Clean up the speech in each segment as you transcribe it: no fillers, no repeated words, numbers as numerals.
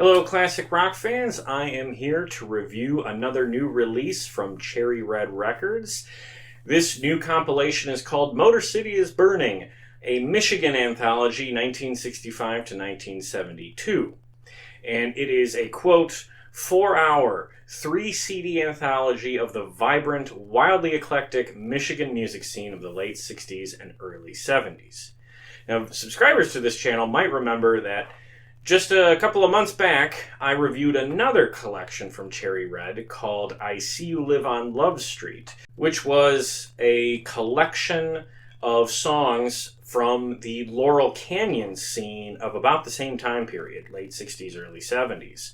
Hello classic rock fans, I am here to review another new release from Cherry Red Records. This new compilation is called Motor City is Burning, a Michigan Anthology 1965 to 1972. And it is a, quote, 4-hour, 3-CD anthology of the vibrant, wildly eclectic Michigan music scene of the late 60s and early 70s. Now, subscribers to this channel might remember that just a couple of months back, I reviewed another collection from Cherry Red called I See You Live on Love Street, which was a collection of songs from the Laurel Canyon scene of about the same time period, late 60s, early 70s.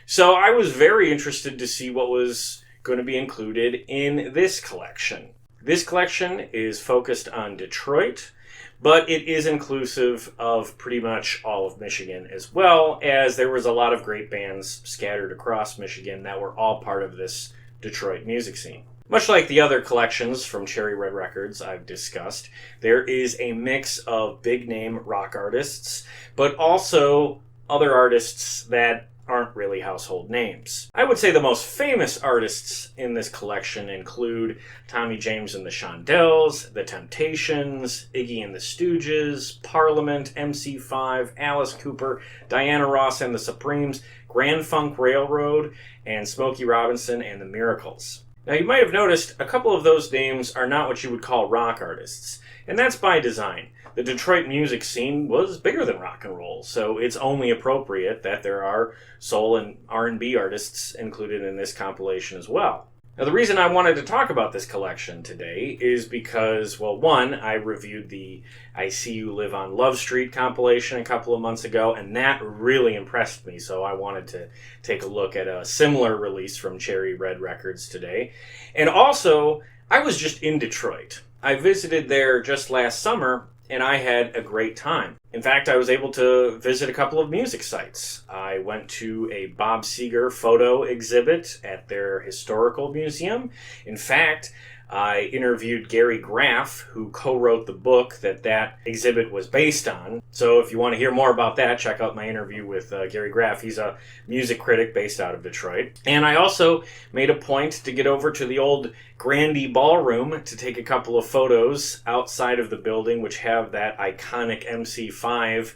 So I was very interested to see what was going to be included in this collection. This collection is focused on Detroit, but it is inclusive of pretty much all of Michigan, as well as there was a lot of great bands scattered across Michigan that were all part of this Detroit music scene. Much like the other collections from Cherry Red Records I've discussed, there is a mix of big-name rock artists, but also other artists that aren't really household names. I would say the most famous artists in this collection include Tommy James and the Shondells, The Temptations, Iggy and the Stooges, Parliament, MC5, Alice Cooper, Diana Ross and the Supremes, Grand Funk Railroad, and Smokey Robinson and the Miracles. Now you might have noticed a couple of those names are not what you would call rock artists, and that's by design. The Detroit music scene was bigger than rock and roll, so it's only appropriate that there are soul and R&B artists included in this compilation as well. Now, the reason I wanted to talk about this collection today is because, well, one, I reviewed the I See You Live on Love Street compilation a couple of months ago, and that really impressed me, so I wanted to take a look at a similar release from Cherry Red Records today. And also, I was just in Detroit. I visited there just last summer, and I had a great time. In fact, I was able to visit a couple of music sites. I went to a Bob Seger photo exhibit at their historical museum. In fact, I interviewed Gary Graff, who co-wrote the book that exhibit was based on. So if you want to hear more about that, check out my interview with Gary Graff. He's a music critic based out of Detroit. And I also made a point to get over to the old Grandy Ballroom to take a couple of photos outside of the building, which have that iconic MC5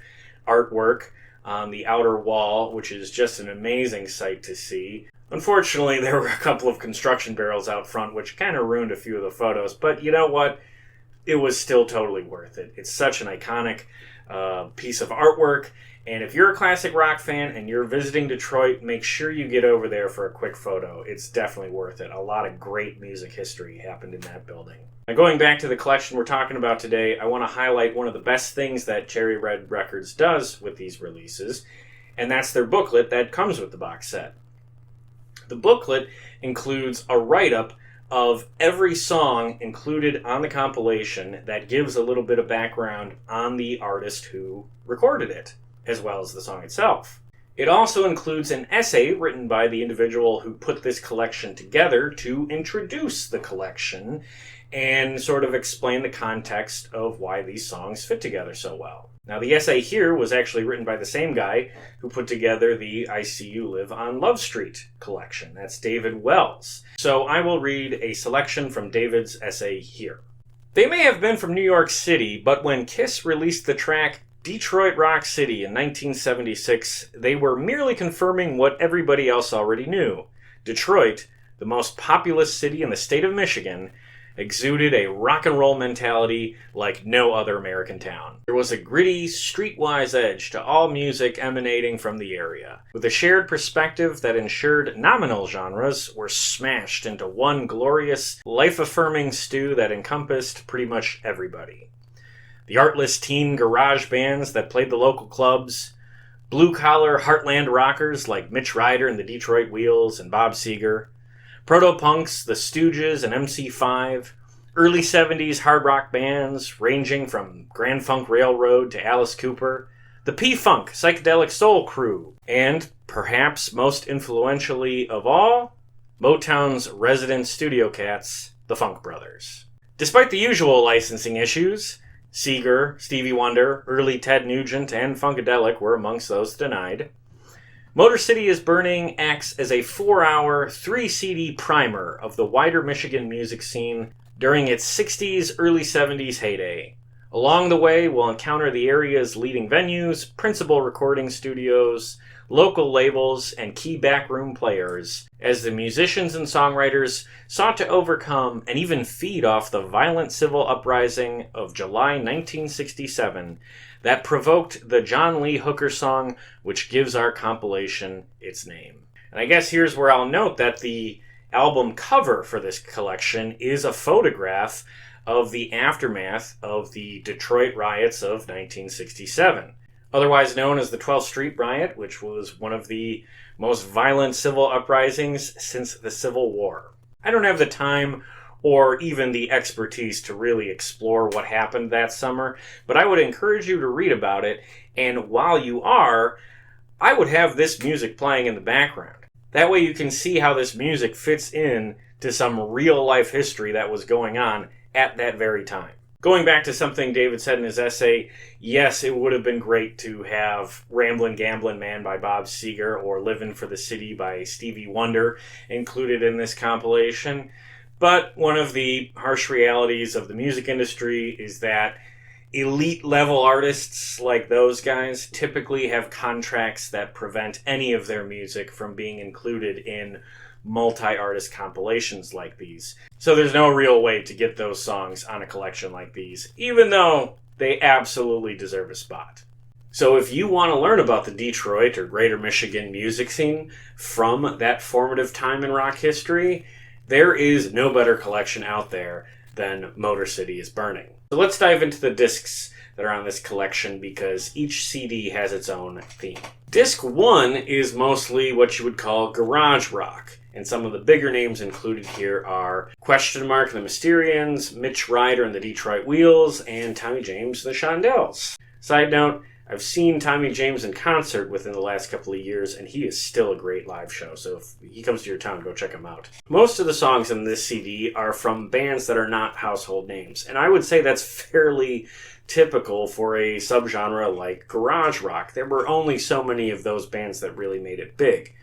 artwork on the outer wall, which is just an amazing sight to see. Unfortunately, there were a couple of construction barrels out front, which kind of ruined a few of the photos, but you know what? It was still totally worth it. It's such an iconic piece of artwork, and if you're a classic rock fan and you're visiting Detroit, make sure you get over there for a quick photo. It's definitely worth it. A lot of great music history happened in that building. Now, going back to the collection we're talking about today, I want to highlight one of the best things that Cherry Red Records does with these releases, and that's their booklet that comes with the box set. The booklet includes a write-up of every song included on the compilation that gives a little bit of background on the artist who recorded it, as well as the song itself. It also includes an essay written by the individual who put this collection together to introduce the collection and sort of explain the context of why these songs fit together so well. Now, the essay here was actually written by the same guy who put together the I See You Live on Love Street collection. That's David Wells. So I will read a selection from David's essay here. They may have been from New York City, but when Kiss released the track Detroit Rock City in 1976, they were merely confirming what everybody else already knew. Detroit, the most populous city in the state of Michigan, exuded a rock and roll mentality like no other American town. There was a gritty, streetwise edge to all music emanating from the area, with a shared perspective that ensured nominal genres were smashed into one glorious, life-affirming stew that encompassed pretty much everybody. The artless teen garage bands that played the local clubs, blue-collar heartland rockers like Mitch Ryder and the Detroit Wheels and Bob Seger, proto-punks, the Stooges and MC5, early 70s hard rock bands ranging from Grand Funk Railroad to Alice Cooper, the P-Funk Psychedelic Soul Crew, and, perhaps most influentially of all, Motown's resident studio cats, the Funk Brothers. Despite the usual licensing issues, Seeger, Stevie Wonder, early Ted Nugent, and Funkadelic were amongst those denied. Motor City is Burning acts as a 4-hour, 3-CD primer of the wider Michigan music scene during its 60s, early 70s heyday. Along the way, we'll encounter the area's leading venues, principal recording studios, local labels, and key backroom players, as the musicians and songwriters sought to overcome and even feed off the violent civil uprising of July 1967 that provoked the John Lee Hooker song, which gives our compilation its name. And I guess here's where I'll note that the album cover for this collection is a photograph of the aftermath of the Detroit riots of 1967. Otherwise known as the 12th Street Riot, which was one of the most violent civil uprisings since the Civil War. I don't have the time or even the expertise to really explore what happened that summer, but I would encourage you to read about it, and while you are, I would have this music playing in the background. That way you can see how this music fits in to some real-life history that was going on at that very time. Going back to something David said in his essay, yes, it would have been great to have Ramblin' Gamblin' Man by Bob Seger or Livin' for the City by Stevie Wonder included in this compilation. But one of the harsh realities of the music industry is that elite level artists like those guys typically have contracts that prevent any of their music from being included in multi-artist compilations like these. So there's no real way to get those songs on a collection like these, even though they absolutely deserve a spot. So if you want to learn about the Detroit or Greater Michigan music scene from that formative time in rock history, there is no better collection out there than Motor City is Burning. So let's dive into the discs that are on this collection because each CD has its own theme. Disc 1 is mostly what you would call garage rock, and some of the bigger names included here are Question Mark and the Mysterians, Mitch Ryder and the Detroit Wheels, and Tommy James and the Shondells. Side note, I've seen Tommy James in concert within the last couple of years, and he is still a great live show, so if he comes to your town, go check him out. Most of the songs in this CD are from bands that are not household names, and I would say that's fairly typical for a subgenre like garage rock. There were only so many of those bands that really made it big.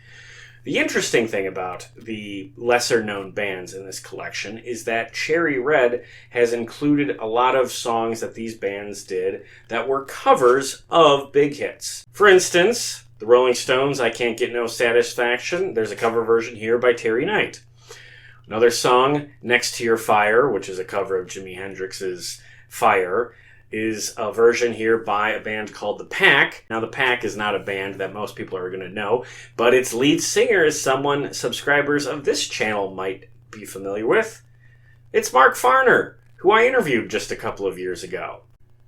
The interesting thing about the lesser-known bands in this collection is that Cherry Red has included a lot of songs that these bands did that were covers of big hits. For instance, the Rolling Stones' I Can't Get No Satisfaction, there's a cover version here by Terry Knight. Another song, Next to Your Fire, which is a cover of Jimi Hendrix's Fire, is a version here by a band called The Pack. Now, The Pack is not a band that most people are going to know, but its lead singer is someone subscribers of this channel might be familiar with. It's Mark Farner, who I interviewed just a couple of years ago.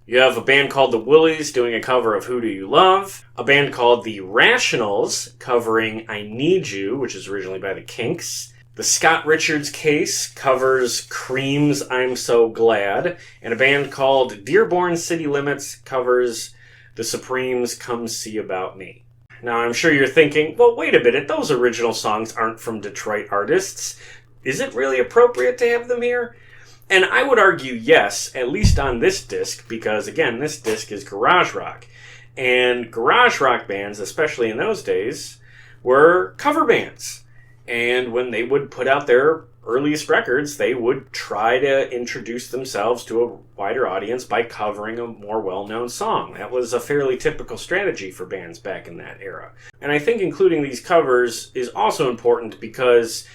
You have a band called The Woolies doing a cover of Who Do You Love? A band called The Rationals covering I Need You, which is originally by The Kinks. The Scott Richards Case covers Cream's I'm So Glad, and a band called Dearborn City Limits covers The Supremes' Come See About Me. Now, I'm sure you're thinking, well, wait a minute, those original songs aren't from Detroit artists. Is it really appropriate to have them here? And I would argue yes, at least on this disc, because, again, this disc is garage rock. And garage rock bands, especially in those days, were cover bands. And when they would put out their earliest records, they would try to introduce themselves to a wider audience by covering a more well-known song. That was a fairly typical strategy for bands back in that era. And I think including these covers is also important because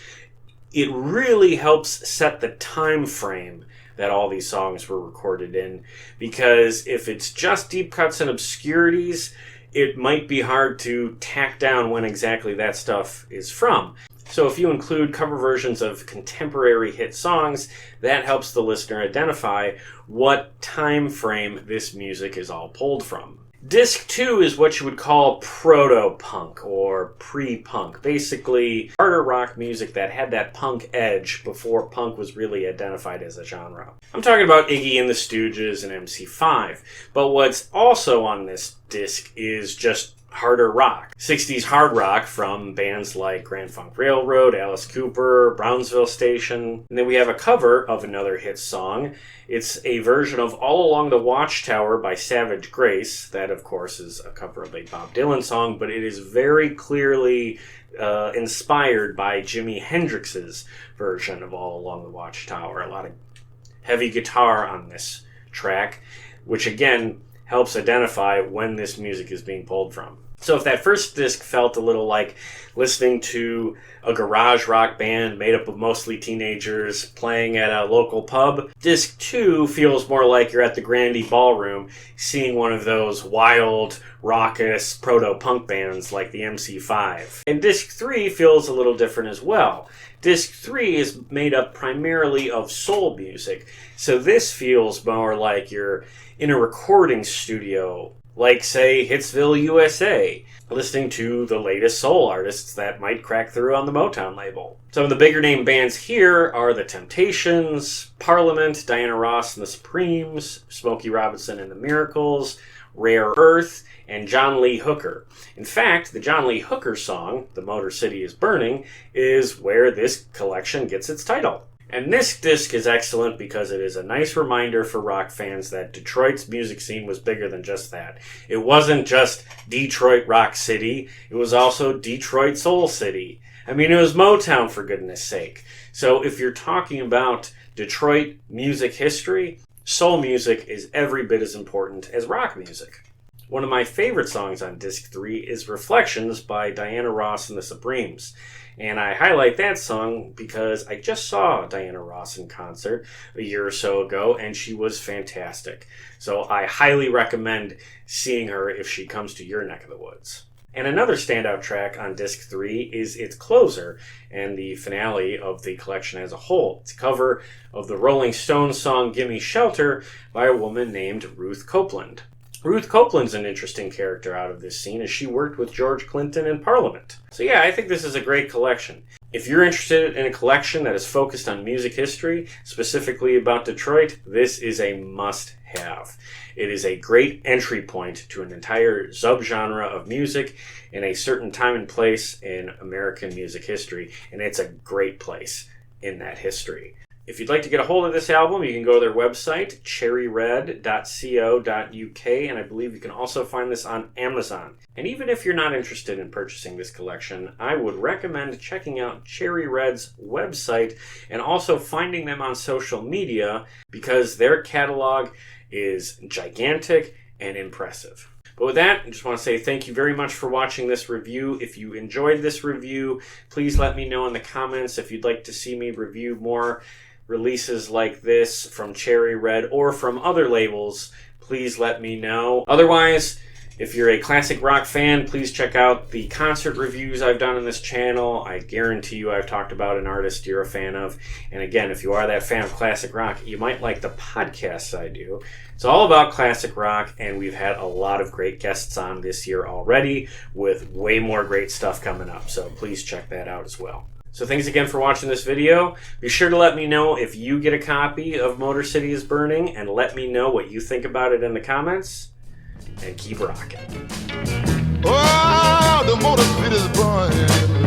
it really helps set the time frame that all these songs were recorded in. Because if it's just deep cuts and obscurities, it might be hard to tack down when exactly that stuff is from. So if you include cover versions of contemporary hit songs, that helps the listener identify what time frame this music is all pulled from. Disc 2 is what you would call proto-punk or pre-punk. Basically, harder rock music that had that punk edge before punk was really identified as a genre. I'm talking about Iggy and the Stooges and MC5. But what's also on this disc is just harder rock. 60s hard rock from bands like Grand Funk Railroad, Alice Cooper, Brownsville Station. And then we have a cover of another hit song. It's a version of All Along the Watchtower by Savage Grace. That, of course, is a cover of a Bob Dylan song, but it is very clearly inspired by Jimi Hendrix's version of All Along the Watchtower. A lot of heavy guitar on this track, which again helps identify when this music is being pulled from. So if that first disc felt a little like listening to a garage rock band made up of mostly teenagers playing at a local pub, disc 2 feels more like you're at the Grandy Ballroom seeing one of those wild, raucous proto-punk bands like the MC5. And disc 3 feels a little different as well. Disc 3 is made up primarily of soul music, so this feels more like you're in a recording studio, like, say, Hitsville, USA, listening to the latest soul artists that might crack through on the Motown label. Some of the bigger name bands here are The Temptations, Parliament, Diana Ross and the Supremes, Smokey Robinson and the Miracles, Rare Earth, and John Lee Hooker. In fact, the John Lee Hooker song, The Motor City is Burning, is where this collection gets its title. And this disc is excellent because it is a nice reminder for rock fans that Detroit's music scene was bigger than just that. It wasn't just Detroit Rock City, it was also Detroit Soul City. I mean, it was Motown, for goodness sake. So if you're talking about Detroit music history, soul music is every bit as important as rock music. One of my favorite songs on Disc 3 is Reflections by Diana Ross and the Supremes. And I highlight that song because I just saw Diana Ross in concert a year or so ago, and she was fantastic. So I highly recommend seeing her if she comes to your neck of the woods. And another standout track on Disc 3 is its closer and the finale of the collection as a whole. It's a cover of the Rolling Stones song Gimme Shelter by a woman named Ruth Copeland. Ruth Copeland's an interesting character out of this scene as she worked with George Clinton in Parliament. So yeah, I think this is a great collection. If you're interested in a collection that is focused on music history, specifically about Detroit, this is a must-have. It is a great entry point to an entire subgenre of music in a certain time and place in American music history, and it's a great place in that history. If you'd like to get a hold of this album, you can go to their website, cherryred.co.uk, and I believe you can also find this on Amazon. And even if you're not interested in purchasing this collection, I would recommend checking out Cherry Red's website and also finding them on social media because their catalog is gigantic and impressive. But with that, I just want to say thank you very much for watching this review. If you enjoyed this review, please let me know in the comments if you'd like to see me review more releases like this from Cherry Red or from other labels. Please let me know. Otherwise, if you're a classic rock fan, please check out the concert reviews I've done on this channel. I guarantee you I've talked about an artist you're a fan of. And again, if you are that fan of classic rock, you might like the podcasts I do. It's all about classic rock, and we've had a lot of great guests on this year already with way more great stuff coming up. So please check that out as well. So thanks again for watching this video. Be sure to let me know if you get a copy of Motor City is Burning, and let me know what you think about it in the comments. And keep rocking. Oh, the Motor City is burning.